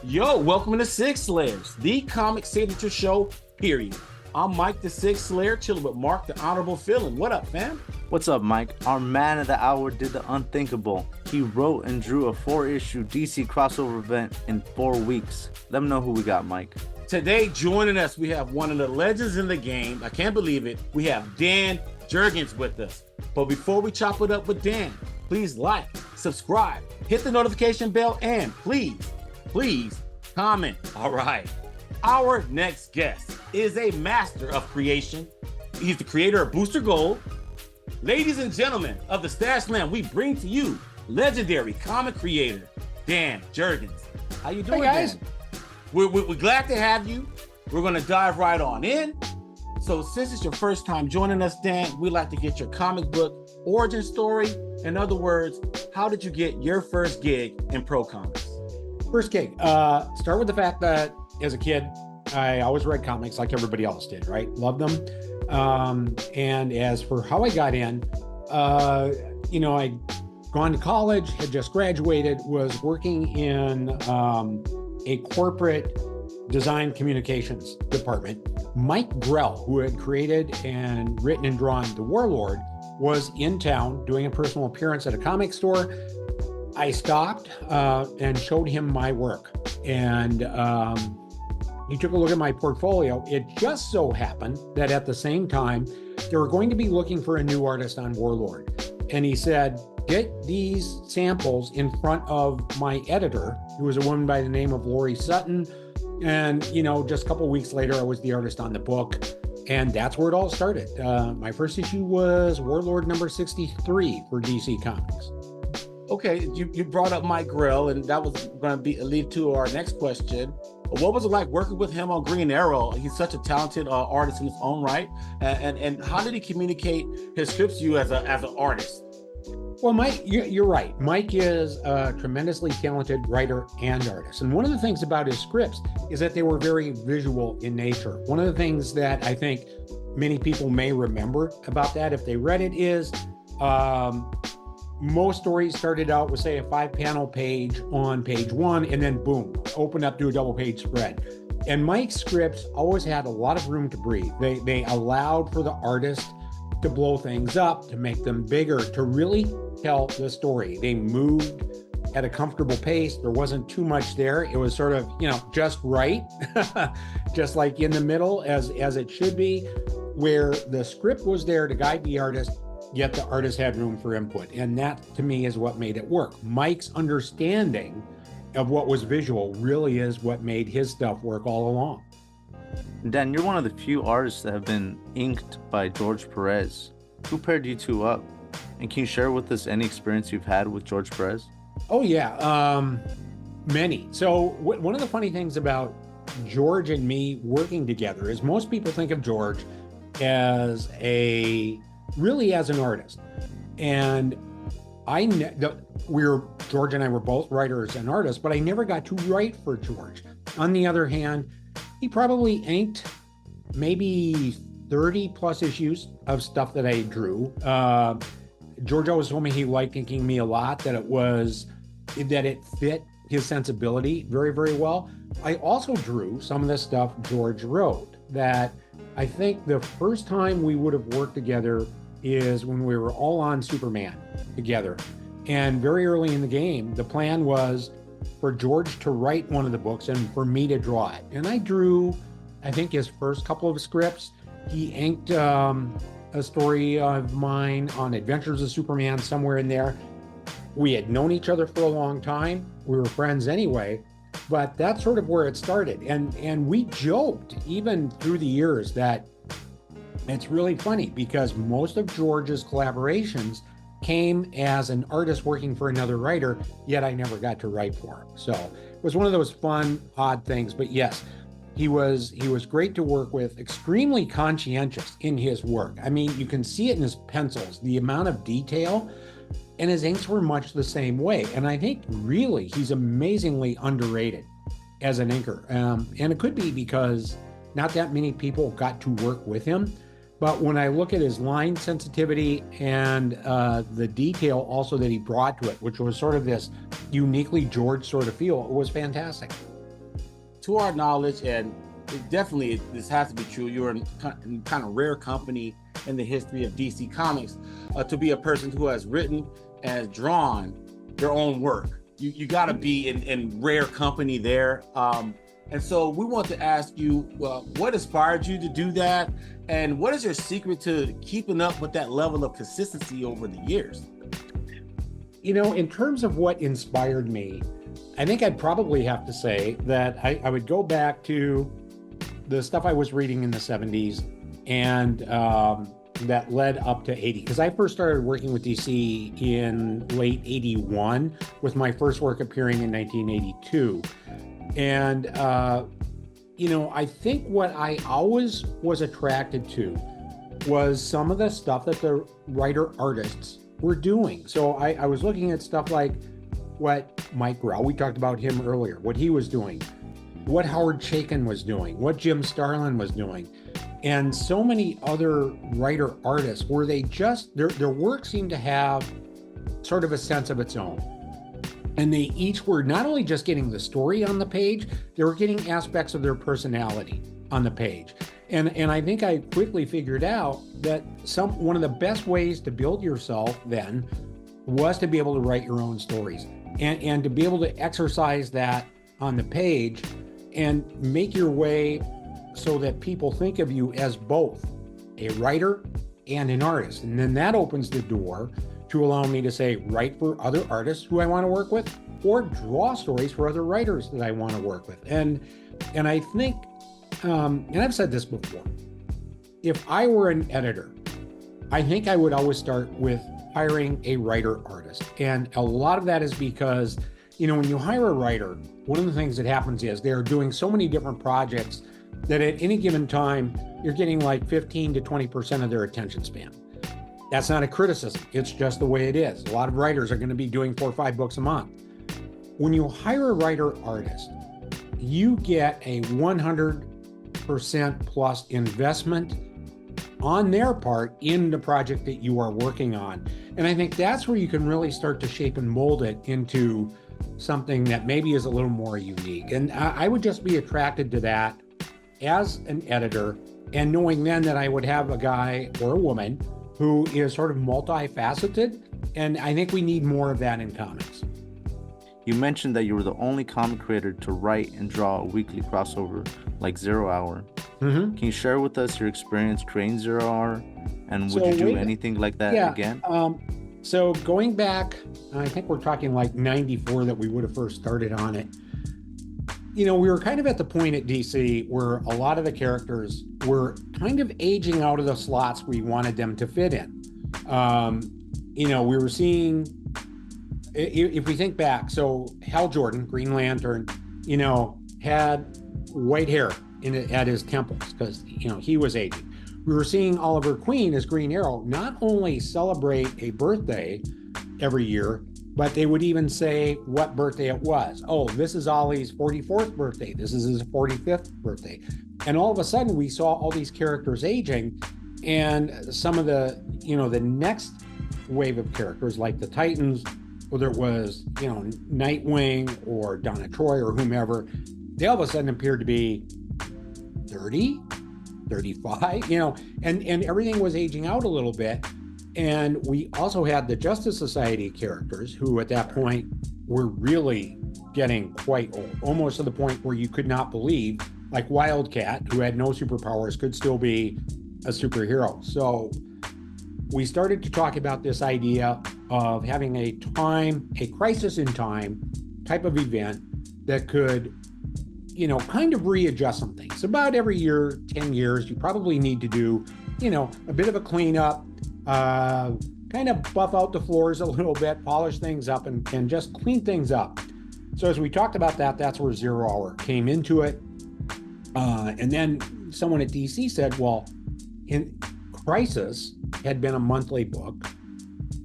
Yo, welcome to Sig Slayers, the comic signature show, period. I'm Mike the Sig Slayer, chilling with Mark the Honorable Feeling. What up, fam? What's up, Mike? Our man of the hour did the unthinkable. He wrote and drew a 4-issue DC crossover event in 4 weeks. Let me know who we got, Mike. Today, joining us, we have one of the legends in the game. I can't believe it. We have Dan Jurgens with us. But before we chop it up with Dan, please like, subscribe, hit the notification bell, and please comment. All right. Our next guest is a master of creation. He's the creator of Booster Gold. Ladies and gentlemen of the Stash Land, we bring to you legendary comic creator, Dan Jurgens. How you doing, hey guys? Dan? We're glad to have you. We're going to dive right on in. So since it's your first time joining us, Dan, we'd like to get your comic book origin story. In other words, how did you get your first gig in pro comics? First gig. Start with the fact that as a kid, I always read comics like everybody else did, right? Loved them. And as for how I got in, I'd gone to college, had just graduated, was working in a corporate design communications department. Mike Grell, who had created and written and drawn The Warlord, was in town doing a personal appearance at a comic store. I stopped and showed him my work, and he took a look at my portfolio. It just so happened that at the same time, they were going to be looking for a new artist on Warlord. And he said, get these samples in front of my editor, who was a woman by the name of Lori Sutton. And, just a couple of weeks later, I was the artist on the book. And that's where it all started. My first issue was Warlord number 63 for DC Comics. Okay, you brought up Mike Grell, and that was going to lead to our next question. What was it like working with him on Green Arrow? He's such a talented artist in his own right. And how did he communicate his scripts to you as an artist? Well, Mike, you're right. Mike is a tremendously talented writer and artist. And one of the things about his scripts is that they were very visual in nature. One of the things that I think many people may remember about that if they read it is most stories started out with, say, a 5-panel page on page 1, and then boom, open up to a double-page spread. And Mike's scripts always had a lot of room to breathe. They allowed for the artist to blow things up, to make them bigger, to really tell the story. They moved at a comfortable pace. There wasn't too much there. It was sort of, just right, just like in the middle as it should be, where the script was there to guide the artist, yet the artist had room for input. And that, to me, is what made it work. Mike's understanding of what was visual really is what made his stuff work all along. Dan, you're one of the few artists that have been inked by George Perez. Who paired you two up? And can you share with us any experience you've had with George Perez? Oh, yeah. Many. So one of the funny things about George and me working together is most people think of George as an artist. And George and I were both writers and artists, but I never got to write for George. On the other hand, he probably inked maybe 30 plus issues of stuff that I drew. George always told me he liked inking me a lot, that it fit his sensibility very, very well. I also drew some of the stuff George wrote that I think the first time we would have worked together is when we were all on Superman together. And very early in the game, the plan was for George to write one of the books and for me to draw it. And I drew, I think, his first couple of scripts. He inked a story of mine on Adventures of Superman, somewhere in there. We had known each other for a long time. We were friends anyway, but that's sort of where it started. And we joked even through the years that it's really funny because most of George's collaborations came as an artist working for another writer, yet I never got to write for him. So it was one of those fun, odd things. But yes, he was great to work with, extremely conscientious in his work. I mean, you can see it in his pencils, the amount of detail, and his inks were much the same way. And I think really he's amazingly underrated as an inker. And it could be because not that many people got to work with him. But when I look at his line sensitivity and the detail also that he brought to it, which was sort of this uniquely George sort of feel, it was fantastic. to our knowledge, and this has to be true, you're in kind of rare company in the history of DC Comics to be a person who has written and has drawn their own work. You got to be in rare company there. And so we want to ask you, what inspired you to do that? And what is your secret to keeping up with that level of consistency over the years? You know, in terms of what inspired me, I think I'd probably have to say that I would go back to the stuff I was reading in the 70s and that led up to 80. Because I first started working with DC in late 81, with my first work appearing in 1982. And, you know, I think what I always was attracted to was some of the stuff that the writer artists were doing. So I was looking at stuff like what Mike Grell, we talked about him earlier, what he was doing, what Howard Chaykin was doing, what Jim Starlin was doing, and so many other writer artists where they just, their work seemed to have sort of a sense of its own. And they each were not only just getting the story on the page, they were getting aspects of their personality on the page. And I think I quickly figured out that one of the best ways to build yourself then was to be able to write your own stories and to be able to exercise that on the page and make your way so that people think of you as both a writer and an artist. And then that opens the door to allow me to say, write for other artists who I want to work with, or draw stories for other writers that I want to work with. And I think, and I've said this before, if I were an editor, I think I would always start with hiring a writer artist. And a lot of that is because, you know, when you hire a writer, one of the things that happens is they're doing so many different projects that at any given time, you're getting like 15 to 20% of their attention span. That's not a criticism. It's just the way it is. A lot of writers are going to be doing 4 or 5 books a month. When you hire a writer artist, you get a 100% plus investment on their part in the project that you are working on. And I think that's where you can really start to shape and mold it into something that maybe is a little more unique. And I would just be attracted to that as an editor, and knowing then that I would have a guy or a woman who is sort of multifaceted. And I think we need more of that in comics. You mentioned that you were the only comic creator to write and draw a weekly crossover like Zero Hour. Mm-hmm. Can you share with us your experience creating Zero Hour? And would you do anything like that again? So going back, I think we're talking like 94 that we would have first started on it. You know, we were kind of at the point at DC where a lot of the characters were kind of aging out of the slots we wanted them to fit in. You know, we were seeing, if we think back, so Hal Jordan, Green Lantern, you know, had white hair at his temples because, you know, he was aging. We were seeing Oliver Queen as Green Arrow not only celebrate a birthday every year, but they would even say what birthday it was. Oh, this is Ollie's 44th birthday. This is his 45th birthday. And all of a sudden we saw all these characters aging, and some of the, you know, the next wave of characters like the Titans, whether it was, you know, Nightwing or Donna Troy or whomever, they all of a sudden appeared to be 30, 35, you know, and everything was aging out a little bit. And we also had the Justice Society characters who at that point were really getting quite old, almost to the point where you could not believe, like Wildcat, who had no superpowers, could still be a superhero. So we started to talk about this idea of having a crisis in time type of event that could, you know, kind of readjust some things. About every year, 10 years, you probably need to do, you know, a bit of a cleanup, kind of buff out the floors a little bit, polish things up, and just clean things up. So as we talked about that, that's where Zero Hour came into it. And then someone at DC said, well, in Crisis had been a monthly book.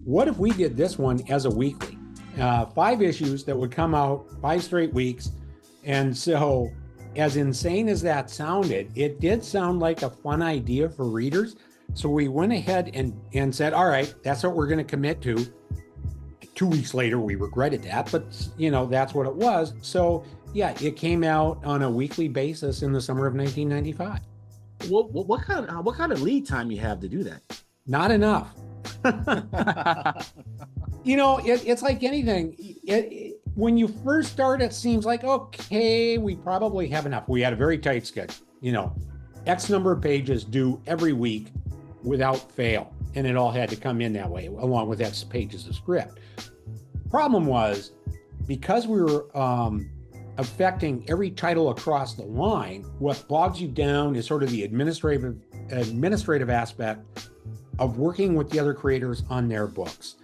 What if we did this one as a weekly? 5 issues that would come out 5 straight weeks. And so as insane as that sounded, it did sound like a fun idea for readers. So we went ahead and said, all right, that's what we're going to commit to. 2 weeks later, we regretted that, but you know, that's what it was. So, Yeah, it came out on a weekly basis in the summer of 1995. What kind of lead time you have to do that? Not enough. It's like anything. When you first start, it seems like, okay, we probably have enough. We had a very tight schedule, X number of pages due every week without fail. And it all had to come in that way, along with X pages of script. Problem was, because we were affecting every title across the line, what bogs you down is sort of the administrative aspect of working with the other creators on their books.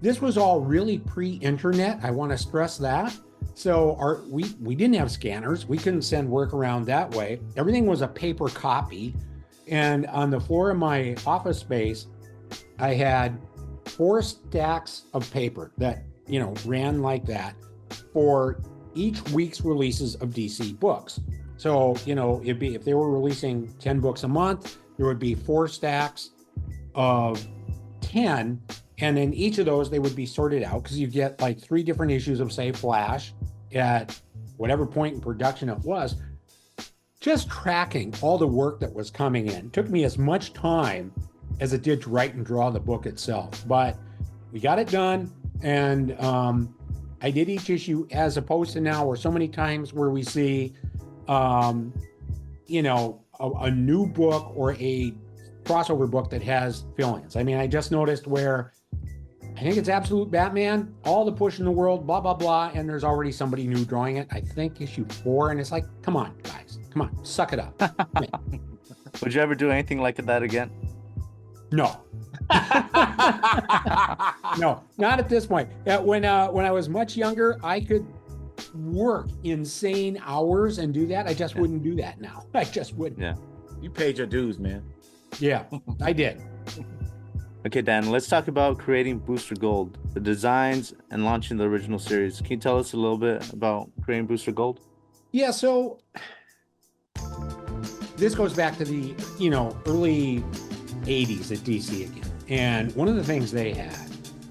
This was all really pre-internet. I want to stress that. So we didn't have scanners. We couldn't send work around that way. Everything was a paper copy. And on the floor of my office space, I had 4 stacks of paper that, ran like that for each week's releases of DC books. So, it'd be, if they were releasing 10 books a month, there would be 4 stacks of 10. And in each of those, they would be sorted out because you get like 3 different issues of, say, Flash at whatever point in production it was. Just tracking all the work that was coming in took me as much time as it did to write and draw the book itself. But we got it done. And I did each issue, as opposed to now where so many times where we see, a new book or a crossover book that has fill-ins. I mean, I just noticed where I think it's Absolute Batman, all the push in the world, blah, blah, blah, and there's already somebody new drawing it. I think issue 4, and it's like, come on, guys, come on, suck it up. Would you ever do anything like that again? No. No, not at this point. When I was much younger, I could work insane hours and do that. I just wouldn't do that now. I just wouldn't. Yeah. You paid your dues, man. Yeah, I did. Okay, Dan, let's talk about creating Booster Gold, the designs and launching the original series. Can you tell us a little bit about creating Booster Gold? Yeah, so this goes back to the, early 80s at DC again. And one of the things they had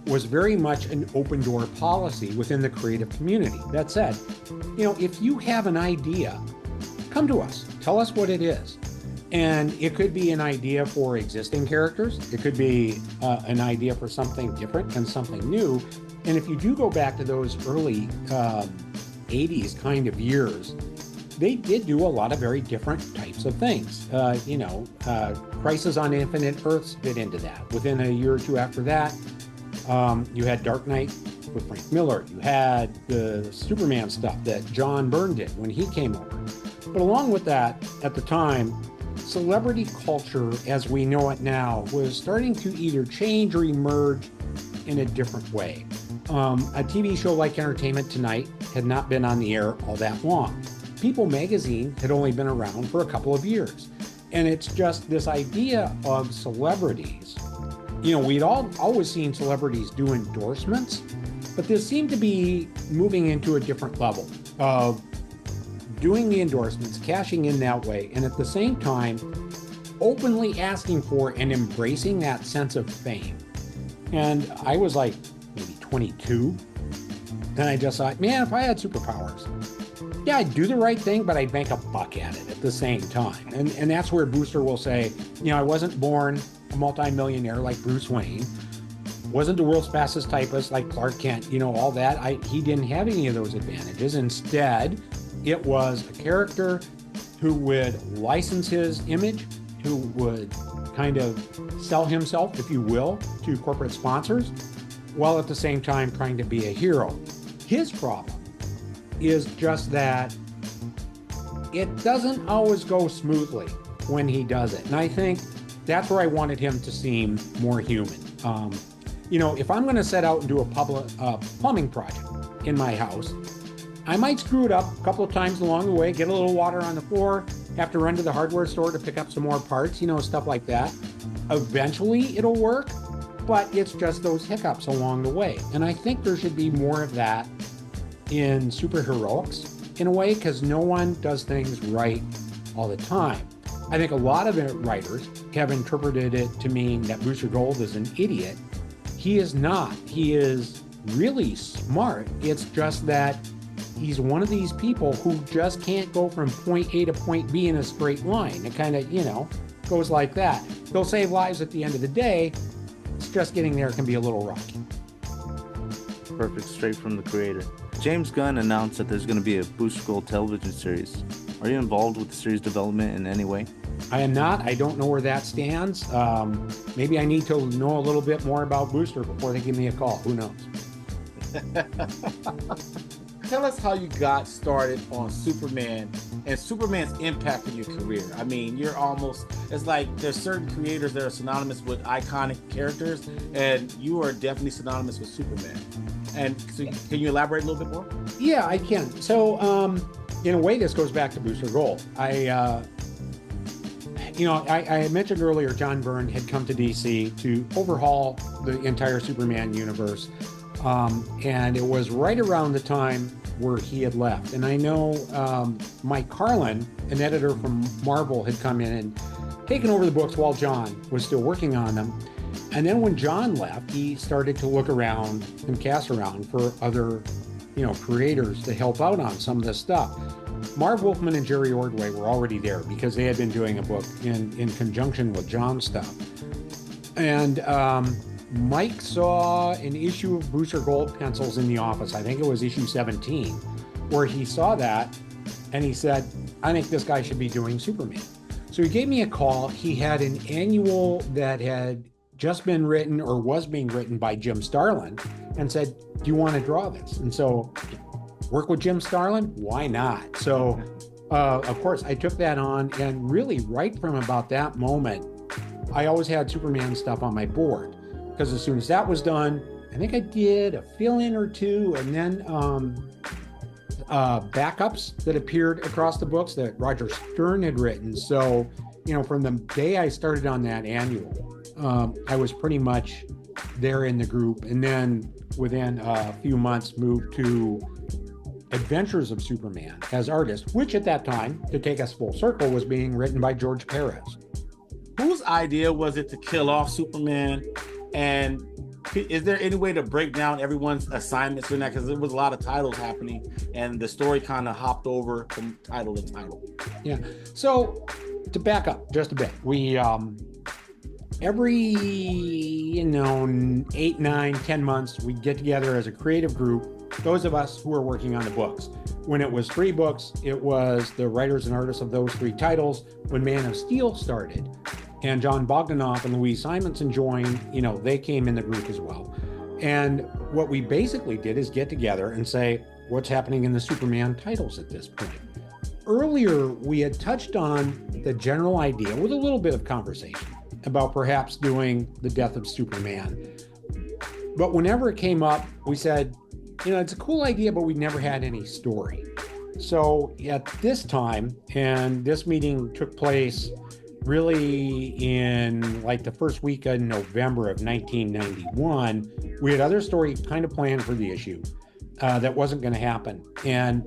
was very much an open door policy within the creative community that said, if you have an idea, come to us, tell us what it is. And it could be an idea for existing characters. It could be an idea for something different and something new. And if you do go back to those early 80s kind of years, they did do a lot of very different types of things. Crisis on Infinite Earths fit into that. Within a year or two after that, you had Dark Knight with Frank Miller. You had the Superman stuff that John Byrne did when he came over. But along with that, at the time, celebrity culture as we know it now was starting to either change or emerge in a different way. A TV show like Entertainment Tonight had not been on the air all that long. People magazine had only been around for a couple of years. And it's just this idea of celebrities. We'd always seen celebrities do endorsements, but this seemed to be moving into a different level of doing the endorsements, cashing in that way, and at the same time, openly asking for and embracing that sense of fame. And I was like maybe 22. And I just thought, man, if I had superpowers, yeah, I'd do the right thing, but I'd make a buck at it at the same time. And that's where Booster will say, I wasn't born a multimillionaire like Bruce Wayne, wasn't the world's fastest typist like Clark Kent, all that. He didn't have any of those advantages. Instead, it was a character who would license his image, who would kind of sell himself, if you will, to corporate sponsors, while at the same time trying to be a hero. His problem is just that it doesn't always go smoothly when he does it. And I think that's where I wanted him to seem more human. If I'm going to set out and do a plumbing project in my house, I might screw it up a couple of times along the way, get a little water on the floor, have to run to the hardware store to pick up some more parts, stuff like that. Eventually it'll work, but it's just those hiccups along the way. And I think there should be more of that in superheroics in a way, because no one does things right all the time. I think a lot of writers have interpreted it to mean that Booster Gold is an idiot. He is not. He is really smart. It's just that he's one of these people who just can't go from point A to point B in a straight line. It kind of, goes like that. They'll save lives at the end of the day. It's just getting there can be a little rocky. Perfect, straight from the creator. James Gunn announced that there's going to be a Booster Gold television series. Are you involved with the series development in any way? I am not. I don't know where that stands. Maybe I need to know a little bit more about Booster before they give me a call. Who knows? Tell us how you got started on Superman and Superman's impact in your career. I mean, it's like there's certain creators that are synonymous with iconic characters, and you are definitely synonymous with Superman. And so can you elaborate a little bit more? Yeah, I can. So, in a way, this goes back to Booster Gold. I mentioned earlier John Byrne had come to DC to overhaul the entire Superman universe. And it was right around the time where he had left. And I know Mike Carlin, an editor from Marvel, had come in and taken over the books while John was still working on them. And then when John left, he started to look around and cast around for other, creators to help out on some of this stuff. Marv Wolfman and Jerry Ordway were already there because they had been doing a book in conjunction with John's stuff. And Mike saw an issue of Booster Gold pencils in the office. I think it was issue 17, where he saw that and he said, I think this guy should be doing Superman. So he gave me a call. He had an annual that had just been written or was being written by Jim Starlin and said, do you want to draw this? And so, work with Jim Starlin? Why not? So, of course, I took that on, and really right from about that moment, I always had Superman stuff on my board, because as soon as that was done, I think I did a fill-in or two, and then backups that appeared across the books that Roger Stern had written. So, from the day I started on that annual, I was pretty much there in the group, and then within a few months moved to Adventures of Superman as artist, which at that time, to take us full circle, was being written by George Perez. Whose idea was it to kill off Superman? And is there any way to break down everyone's assignments in that? Because there was a lot of titles happening, and the story kind of hopped over from title to title. Yeah. So to back up just a bit, we every 8, 9, 10 months we get together as a creative group. Those of us who are working on the books. When it was 3 books, it was the writers and artists of those 3 titles. When Man of Steel started, and John Bogdanoff and Louise Simonson joined, they came in the group as well. And what we basically did is get together and say, what's happening in the Superman titles at this point? Earlier, we had touched on the general idea with a little bit of conversation about perhaps doing the death of Superman. But whenever it came up, we said, it's a cool idea, but we never had any story. So at this time, and this meeting took place really in like the first week of November of 1991, we had other story kind of planned for the issue that wasn't going to happen. And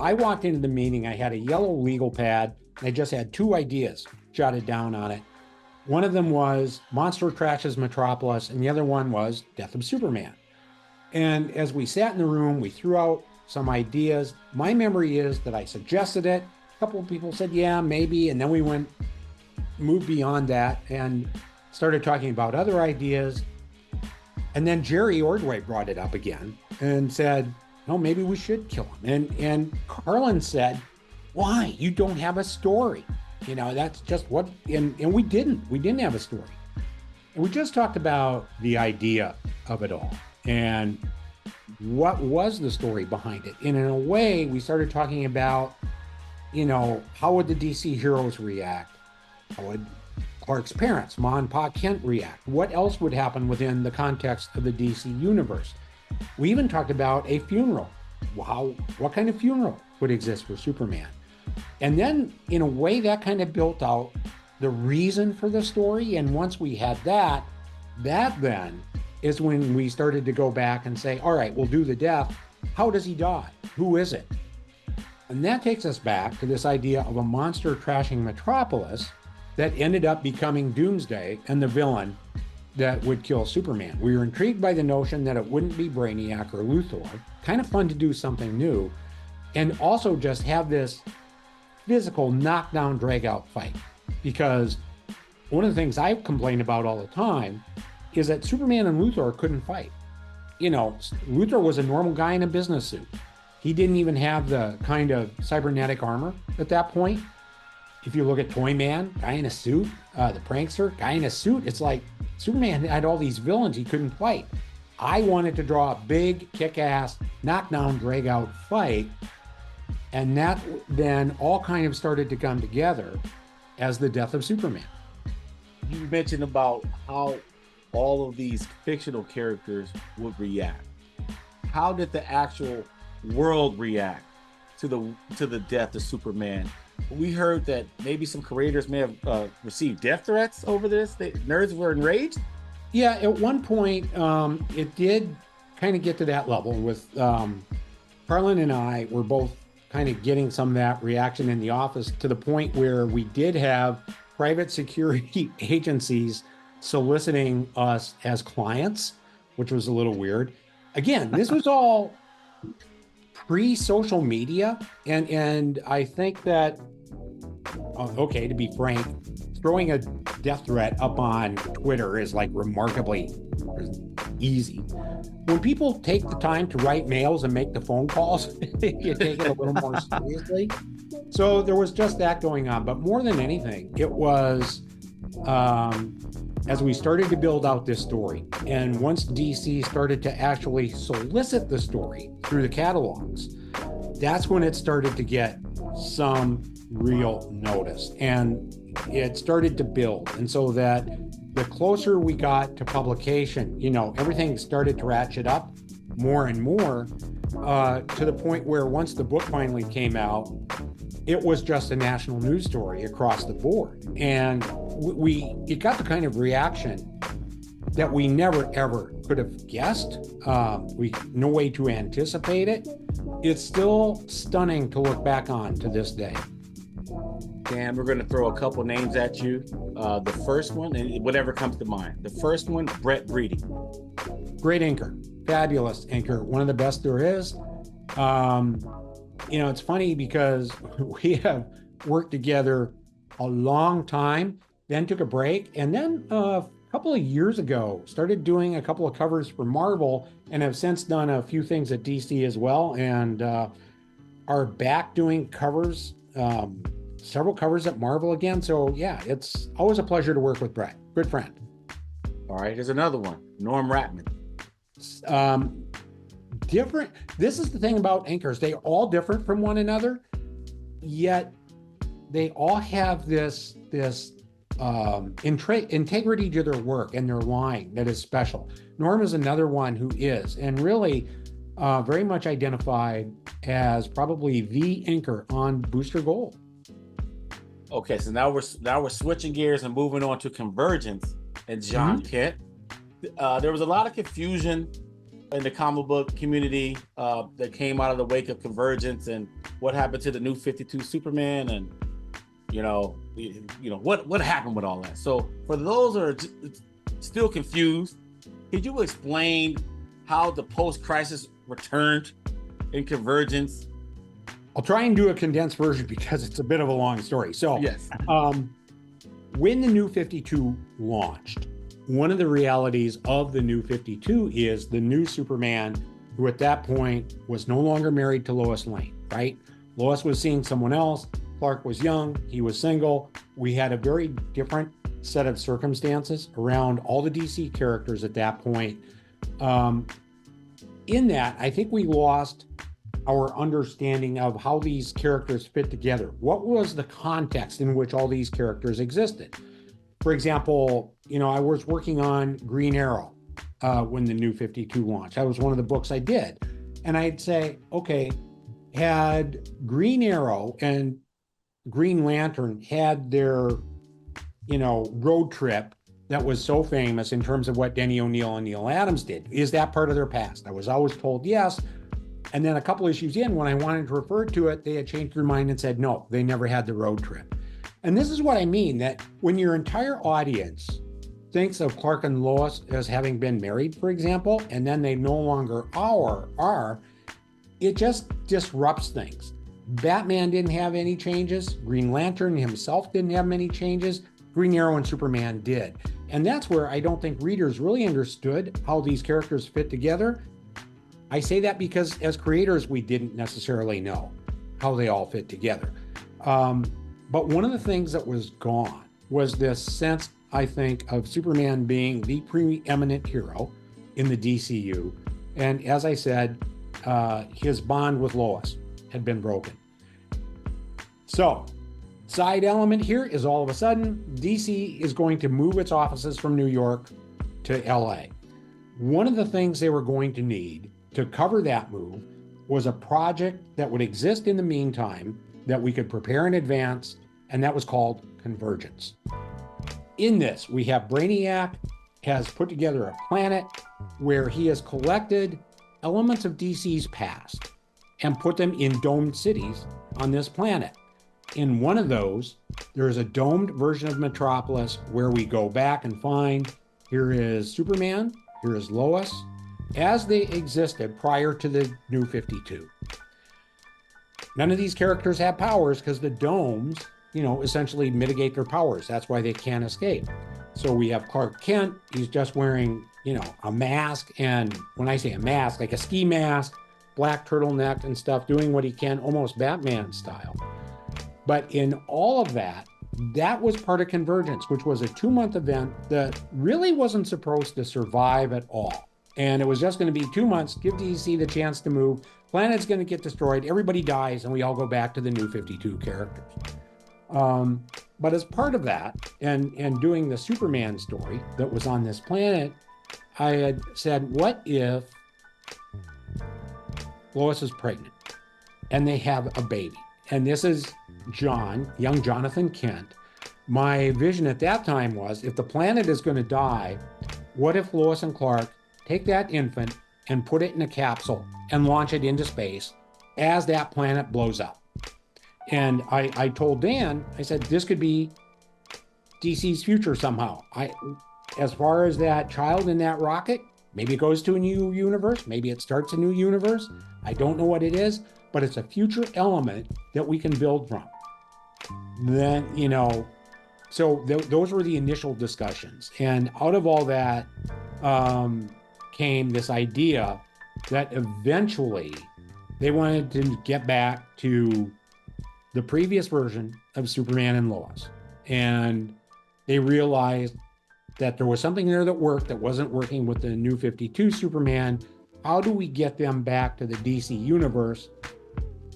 I walked into the meeting, I had a yellow legal pad, and I just had 2 ideas jotted down on it. One of them was Monster Trashes Metropolis, and the other one was Death of Superman. And as we sat in the room, we threw out some ideas. My memory is that I suggested it. A couple of people said, yeah, maybe. And then we moved beyond that and started talking about other ideas. And then Jerry Ordway brought it up again and said, no, maybe we should kill him. And Carlin said, why? You don't have a story. That's just what, and we didn't have a story. And we just talked about the idea of it all. And what was the story behind it? And in a way, we started talking about, how would the DC heroes react? How would Clark's parents, Ma and Pa Kent, react? What else would happen within the context of the DC universe? We even talked about a funeral. What kind of funeral would exist for Superman? And then, in a way, that kind of built out the reason for the story. And once we had that then is when we started to go back and say, all right, we'll do the death. How does he die? Who is it? And that takes us back to this idea of a monster trashing Metropolis that ended up becoming Doomsday and the villain that would kill Superman. We were intrigued by the notion that it wouldn't be Brainiac or Luthor. Kind of fun to do something new. and also just have this physical knockdown, drag out fight. Because one of the things I've complained about all the time is that Superman and Luthor couldn't fight. You know, Luthor was a normal guy in a business suit. He didn't even have the kind of cybernetic armor at that point. If you look at Toyman, guy in a suit, the Prankster, guy in a suit, it's like Superman had all these villains he couldn't fight. I wanted to draw a big, kick-ass, knockdown, drag-out fight, and that then all kind of started to come together as the death of Superman. You mentioned about how all of these fictional characters would react. How did the actual world react to the death of Superman? We heard that maybe some creators may have received death threats over this. Nerds were enraged. Yeah, at one point, it did kind of get to that level with Carlin and I were both kind of getting some of that reaction in the office, to the point where we did have private security agencies soliciting us as clients, which was a little weird. Again, this was all pre-social media, and I think that, okay, to be frank, throwing a death threat up on Twitter is like remarkably easy. When people take the time to write mails and make the phone calls, you take it a little more seriously. So there was just that going on. But more than anything, it was as we started to build out this story, and once DC started to actually solicit the story through the catalogs, that's when it started to get some real notice, and it started to build. And so that the closer we got to publication, you know, everything started to ratchet up more and more, to the point where once the book finally came out, it was just a national news story across the board. And it got the kind of reaction that we never ever could have guessed. No way to anticipate it. It's still stunning to look back on to this day. Dan, we're going to throw a couple names at you. The first one, and whatever comes to mind. The first one, Brett Breedy. Great inker, fabulous inker, one of the best there is. You know, it's funny because we have worked together a long time, then took a break, and then a couple of years ago started doing a couple of covers for Marvel, and have since done a few things at DC as well, and are back doing covers, several covers at Marvel again. So yeah, it's always a pleasure to work with Brett. Good friend. All right, here's another one, Norm Rapmund. Different. This is the thing about inkers. They're all different from one another, yet they all have this integrity to their work and their line that is special. Norm is another one who is, and really very much identified as probably the inker on Booster Gold. Okay, so now we're switching gears and moving on to Convergence and Jon Kent. There was a lot of confusion in the comic book community that came out of the wake of Convergence and what happened to the New 52 Superman, and you know what happened with all that. So for those who are still confused, could you explain how the post-crisis returned in Convergence? I'll try and do a condensed version because it's a bit of a long story. So yes, when the New 52 launched, one of the realities of the New 52 is the new Superman, who at that point was no longer married to Lois Lane, right? Lois was seeing someone else. Clark was young. He was single. We had a very different set of circumstances around all the DC characters at that point. In that, I think we lost our understanding of how these characters fit together. What was the context in which all these characters existed? For example, you know, I was working on Green Arrow when the New 52 launched. That was one of the books I did. And I'd say, okay, had Green Arrow and Green Lantern had their, you know, road trip that was so famous in terms of what Denny O'Neil and Neil Adams did, is that part of their past? I was always told yes. And then a couple issues in, when I wanted to refer to it, they had changed their mind and said, no, they never had the road trip. And this is what I mean, that when your entire audience thinks of Clark and Lois as having been married, for example, and then they no longer are, it just disrupts things. Batman didn't have any changes. Green Lantern himself didn't have many changes. Green Arrow and Superman did. And that's where I don't think readers really understood how these characters fit together. I say that because as creators, we didn't necessarily know how they all fit together. But one of the things that was gone was this sense, I think, of Superman being the preeminent hero in the DCU. And as I said, his bond with Lois had been broken. So, side element here is all of a sudden, DC is going to move its offices from New York to LA. One of the things they were going to need to cover that move was a project that would exist in the meantime that we could prepare in advance, and that was called Convergence. In this, we have Brainiac has put together a planet where he has collected elements of DC's past and put them in domed cities on this planet. In one of those, there is a domed version of Metropolis where we go back and find here is Superman, here is Lois, as they existed prior to the New 52. None of these characters have powers because the domes, essentially mitigate their powers. That's why they can't escape. So we have Clark Kent. He's just wearing, a mask. And when I say a mask, like a ski mask, black turtleneck and stuff, doing what he can, almost Batman style. But in all of that, that was part of Convergence, which was a 2-month event that really wasn't supposed to survive at all. And it was just going to be 2 months, give DC the chance to move. Planet's going to get destroyed, everybody dies, and we all go back to the New 52 characters. But as part of that, and doing the Superman story that was on this planet, I had said, what if Lois is pregnant and they have a baby? And this is young Jonathan Kent. My vision at that time was, if the planet is going to die, what if Lois and Clark take that infant and put it in a capsule and launch it into space as that planet blows up? And I told Dan, I said, this could be DC's future somehow. As far as that child in that rocket, maybe it goes to a new universe, maybe it starts a new universe. I don't know what it is, but it's a future element that we can build from. Then, so those were the initial discussions. And out of all that came this idea that eventually they wanted to get back to the previous version of Superman and Lois. And they realized that there was something there that worked that wasn't working with the New 52 Superman. How do we get them back to the DC universe?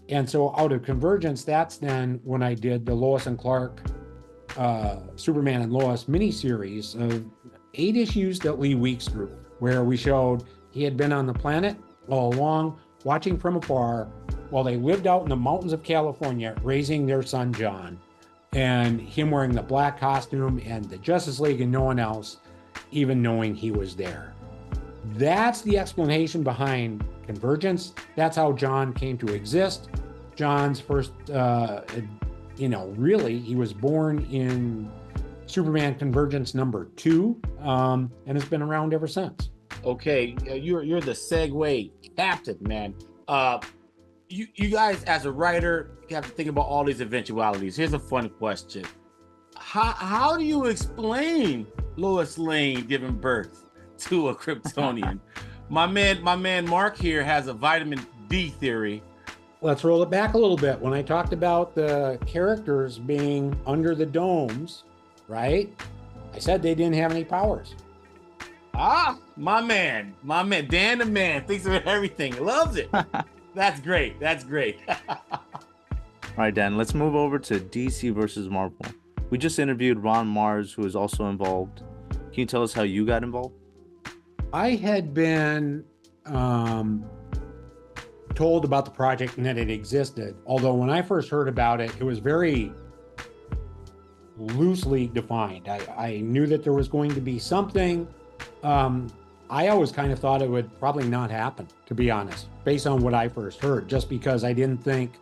And so out of Convergence, that's then when I did the Lois and Clark Superman and Lois miniseries of 8 issues that Lee Weeks drew, where we showed he had been on the planet all along, watching from afar, while they lived out in the mountains of California, raising their son, John, and him wearing the black costume and the Justice League and no one else even knowing he was there. That's the explanation behind Convergence. That's how John came to exist. John's first, really, he was born in Superman Convergence #2, and has been around ever since. Okay, you're the segue captain, man. You guys, as a writer, you have to think about all these eventualities. Here's a fun question: How do you explain Lois Lane giving birth to a Kryptonian? my man Mark here has a vitamin D theory. Let's roll it back a little bit. When I talked about the characters being under the domes, right? I said they didn't have any powers. My man, Dan the man thinks of everything, loves it. That's great. All right, Dan, let's move over to DC versus Marvel. We just interviewed Ron Mars, who is also involved. Can you tell us how you got involved? I had been told about the project and that it existed. Although when I first heard about it, it was very loosely defined. I knew that there was going to be something. I always kind of thought it would probably not happen, to be honest, based on what I first heard, just because I didn't think,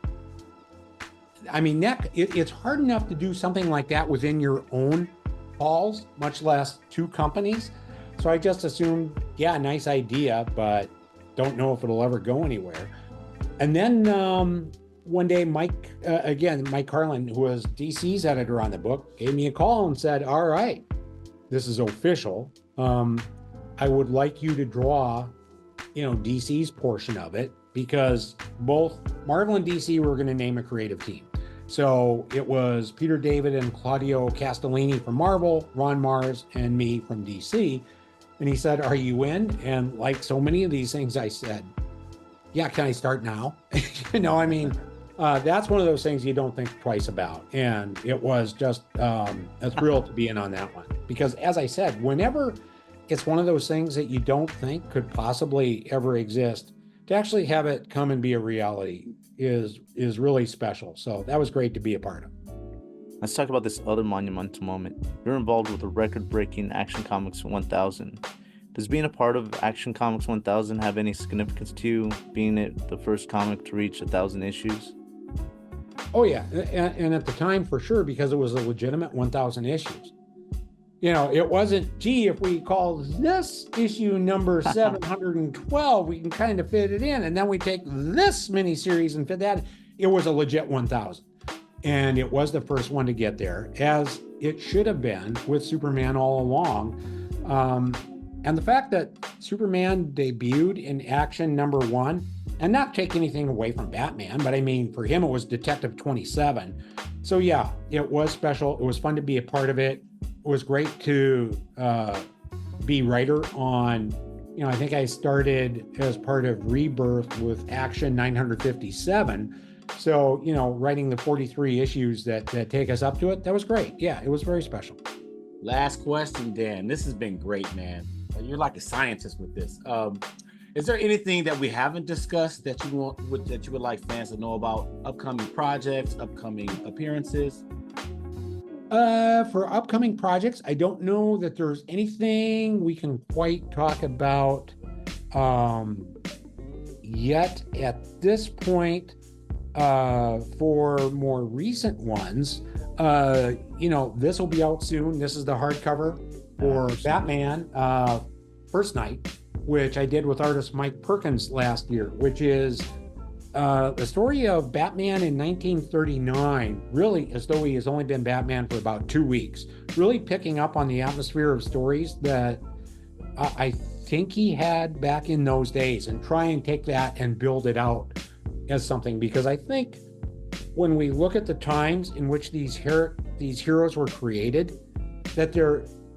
it's hard enough to do something like that within your own halls, much less 2 companies. So I just assumed, yeah, nice idea, but don't know if it'll ever go anywhere. And then one day, Mike Carlin, who was DC's editor on the book, gave me a call and said, all right, this is official. I would like you to draw, DC's portion of it, because both Marvel and DC were going to name a creative team. So it was Peter David and Claudio Castellini from Marvel, Ron Mars, and me from DC. And he said, are you in? And like so many of these things, I said, yeah, can I start now? That's one of those things you don't think twice about. And it was just a thrill to be in on that one. Because as I said, whenever it's one of those things that you don't think could possibly ever exist, to actually have it come and be a reality is really special. So that was great to be a part of. Let's talk about this other monumental moment. You're involved with the record-breaking Action Comics 1000. Does being a part of Action Comics 1000 have any significance to you, being it the first comic to reach 1,000 issues? Oh yeah, and at the time for sure, because it was a legitimate 1,000 issues. It wasn't, gee, if we call this issue number 712, we can kind of fit it in, and then we take this miniseries and fit that. It was a legit 1,000. And it was the first one to get there, as it should have been with Superman all along. And the fact that Superman debuted in Action #1, and not take anything away from Batman, but I mean, for him, it was Detective 27. So yeah, it was special. It was fun to be a part of it. It was great to be writer on, I think I started as part of Rebirth with Action 957. So, writing the 43 issues that take us up to it, that was great. Yeah, it was very special. Last question, Dan. This has been great, man. You're like a scientist with this. Is there anything that we haven't discussed that you would like fans to know about? Upcoming projects, upcoming appearances? For upcoming projects, I don't know that there's anything we can quite talk about yet at this point. For more recent ones, this will be out soon. This is the hardcover for Batman First Night, which I did with artist Mike Perkins last year, which is the story of Batman in 1939, really as though he has only been Batman for about 2 weeks, really picking up on the atmosphere of stories that I think he had back in those days, and try and take that and build it out as something, because I think when we look at the times in which these heroes were created, that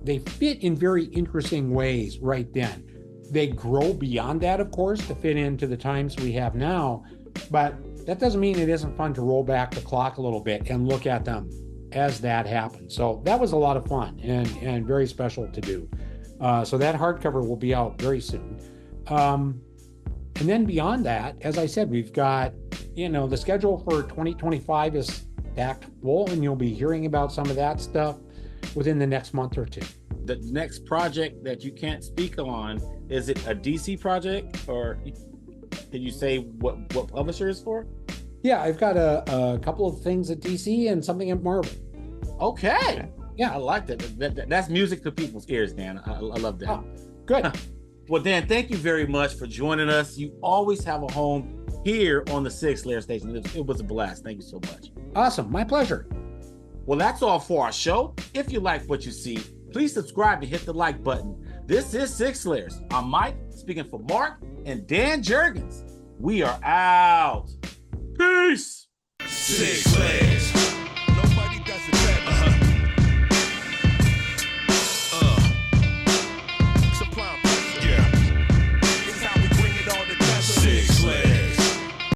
they fit in very interesting ways right then. They grow beyond that, of course, to fit into the times we have now, but that doesn't mean it isn't fun to roll back the clock a little bit and look at them as that happened. So that was a lot of fun and very special to do. So that hardcover will be out very soon. And then beyond that, as I said, we've got, the schedule for 2025 is stacked full, and you'll be hearing about some of that stuff within the next month or two. The next project that you can't speak on, is it a DC project, or can you say what publisher is for? Yeah, I've got a couple of things at DC and something at Marvel. Okay. Yeah, I like that. That's music to people's ears, Dan. I love that. Oh, good. Well, Dan, thank you very much for joining us. You always have a home here on the Sig Slayers station. It was a blast. Thank you so much. Awesome. My pleasure. Well, that's all for our show. If you like what you see, please subscribe and hit the like button. This is Sig Slayers. I'm Mike, speaking for Mark and Dan Jurgens. We are out. Peace. Sig Slayers.